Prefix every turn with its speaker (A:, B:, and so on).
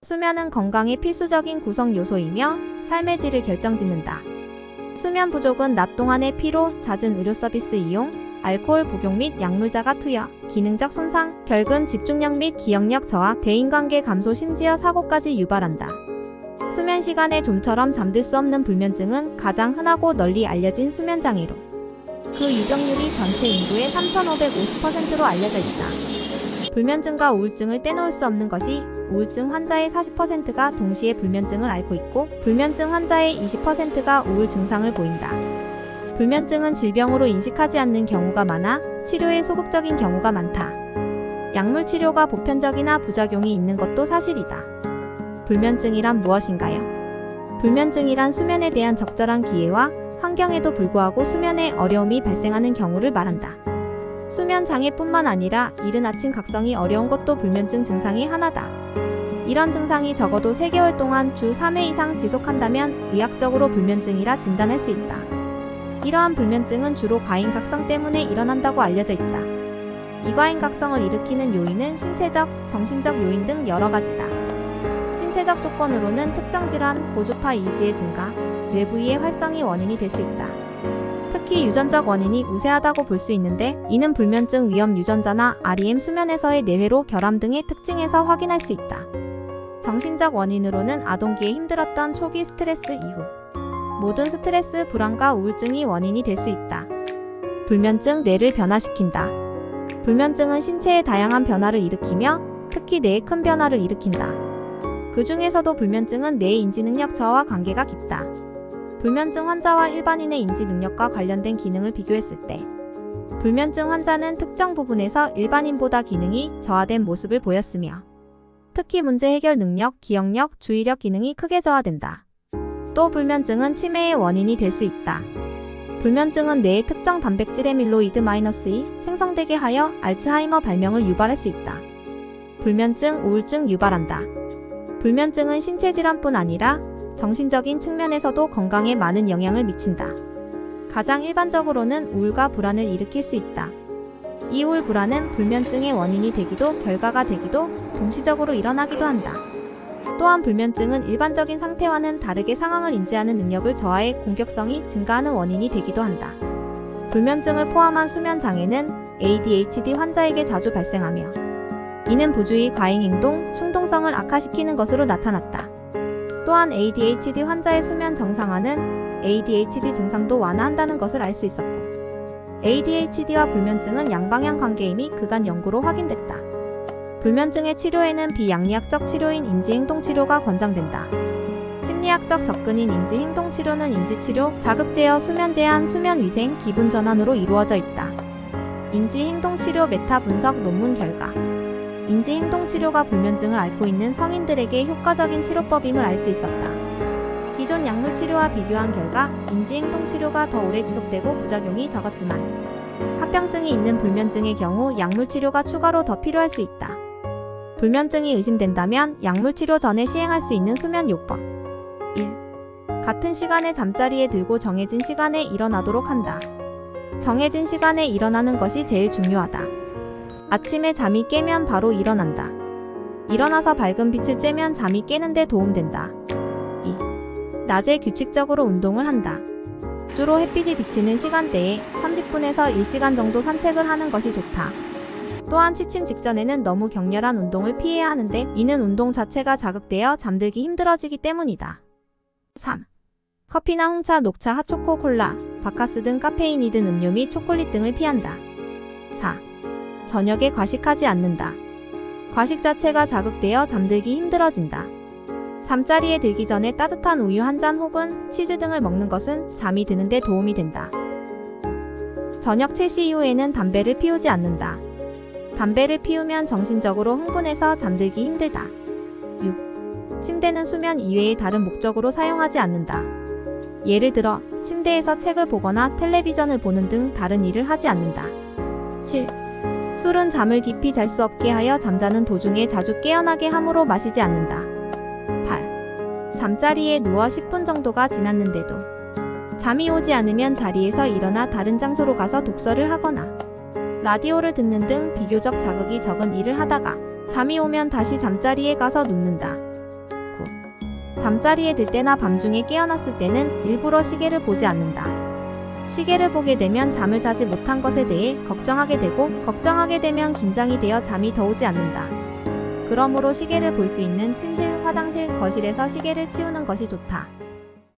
A: 수면은 건강의 필수적인 구성 요소이며 삶의 질을 결정짓는다. 수면 부족은 낮 동안의 피로, 잦은 의료 서비스 이용, 알코올 복용 및 약물 자가 투여, 기능적 손상, 결근, 집중력 및 기억력 저하, 대인관계 감소 심지어 사고까지 유발한다. 수면 시간에 좀처럼 잠들 수 없는 불면증은 가장 흔하고 널리 알려진 수면 장애로 그 유병률이 전체 인구의 3,550%로 알려져 있다. 불면증과 우울증을 떼놓을 수 없는 것이 우울증 환자의 40%가 동시에 불면증을 앓고 있고 불면증 환자의 20%가 우울 증상을 보인다. 불면증은 질병으로 인식하지 않는 경우가 많아 치료에 소극적인 경우가 많다. 약물 치료가 보편적이나 부작용이 있는 것도 사실이다. 불면증이란 무엇인가요? 불면증이란 수면에 대한 적절한 기회와 환경에도 불구하고 수면에 어려움이 발생하는 경우를 말한다. 수면 장애뿐만 아니라 이른 아침 각성이 어려운 것도 불면증 증상의 하나다. 이런 증상이 적어도 3개월 동안 주 3회 이상 지속한다면 의학적으로 불면증이라 진단할 수 있다. 이러한 불면증은 주로 과잉 각성 때문에 일어난다고 알려져 있다. 이 과잉 각성을 일으키는 요인은 신체적, 정신적 요인 등 여러 가지다. 신체적 조건으로는 특정 질환, 고주파 이지의 증가, 뇌부위의 활성이 원인이 될 수 있다. 특히 유전적 원인이 우세하다고 볼 수 있는데 이는 불면증 위험 유전자나 REM 수면에서의 뇌회로 결함 등의 특징에서 확인할 수 있다. 정신적 원인으로는 아동기에 힘들었던 초기 스트레스 이후 모든 스트레스, 불안과 우울증이 원인이 될 수 있다. 불면증, 뇌를 변화시킨다. 불면증은 신체에 다양한 변화를 일으키며 특히 뇌에 큰 변화를 일으킨다. 그 중에서도 불면증은 뇌의 인지 능력 저하와 관계가 깊다. 불면증 환자와 일반인의 인지 능력과 관련된 기능을 비교했을 때 불면증 환자는 특정 부분에서 일반인보다 기능이 저하된 모습을 보였으며 특히 문제 해결 능력, 기억력, 주의력 기능이 크게 저하된다. 또 불면증은 치매의 원인이 될 수 있다. 불면증은 뇌의 특정 단백질 아밀로이드-E 생성되게 하여 알츠하이머 발명을 유발할 수 있다. 불면증, 우울증 유발한다. 불면증은 신체 질환뿐 아니라 정신적인 측면에서도 건강에 많은 영향을 미친다. 가장 일반적으로는 우울과 불안을 일으킬 수 있다. 이 우울 불안은 불면증의 원인이 되기도 결과가 되기도 동시적으로 일어나기도 한다. 또한 불면증은 일반적인 상태와는 다르게 상황을 인지하는 능력을 저하해 공격성이 증가하는 원인이 되기도 한다. 불면증을 포함한 수면 장애는 ADHD 환자에게 자주 발생하며 이는 부주의, 과잉 행동, 충동성을 악화시키는 것으로 나타났다. 또한 ADHD 환자의 수면 정상화는 ADHD 증상도 완화한다는 것을 알 수 있었고 ADHD와 불면증은 양방향 관계임이 그간 연구로 확인됐다. 불면증의 치료에는 비양리학적 치료인 인지행동치료가 권장된다. 심리학적 접근인 인지행동치료는 인지치료, 자극제어, 수면제한, 수면위생, 기분전환으로 이루어져 있다. 인지행동치료 메타 분석 논문 결과 인지행동치료가 불면증을 앓고 있는 성인들에게 효과적인 치료법임을 알 수 있었다. 기존 약물치료와 비교한 결과 인지행동치료가 더 오래 지속되고 부작용이 적었지만 합병증이 있는 불면증의 경우 약물치료가 추가로 더 필요할 수 있다. 불면증이 의심된다면 약물치료 전에 시행할 수 있는 수면요법 1. 같은 시간에 잠자리에 들고 정해진 시간에 일어나도록 한다. 정해진 시간에 일어나는 것이 제일 중요하다. 아침에 잠이 깨면 바로 일어난다. 일어나서 밝은 빛을 쬐면 잠이 깨는데 도움된다. 2. 낮에 규칙적으로 운동을 한다. 주로 햇빛이 비치는 시간대에 30분에서 1시간 정도 산책을 하는 것이 좋다. 또한 취침 직전에는 너무 격렬한 운동을 피해야 하는데 이는 운동 자체가 자극되어 잠들기 힘들어지기 때문이다. 3. 커피나 홍차, 녹차, 핫초코, 콜라, 바카스 등 카페인이 든 음료 및 초콜릿 등을 피한다. 4. 저녁에 과식하지 않는다. 과식 자체가 자극되어 잠들기 힘들어진다. 잠자리에 들기 전에 따뜻한 우유 한 잔 혹은 치즈 등을 먹는 것은 잠이 드는데 도움이 된다. 저녁 7시 이후에는 담배를 피우지 않는다. 담배를 피우면 정신적으로 흥분해서 잠들기 힘들다. 6. 침대는 수면 이외의 다른 목적으로 사용하지 않는다. 예를 들어 침대에서 책을 보거나 텔레비전을 보는 등 다른 일을 하지 않는다. 7. 술은 잠을 깊이 잘 수 없게 하여 잠자는 도중에 자주 깨어나게 함으로 마시지 않는다. 8. 잠자리에 누워 10분 정도가 지났는데도 잠이 오지 않으면 자리에서 일어나 다른 장소로 가서 독서를 하거나 라디오를 듣는 등 비교적 자극이 적은 일을 하다가 잠이 오면 다시 잠자리에 가서 눕는다. 잠자리에 들 때나 밤중에 깨어났을 때는 일부러 시계를 보지 않는다. 시계를 보게 되면 잠을 자지 못한 것에 대해 걱정하게 되고 걱정하게 되면 긴장이 되어 잠이 더 오지 않는다. 그러므로 시계를 볼 수 있는 침실, 화장실, 거실에서 시계를 치우는 것이 좋다.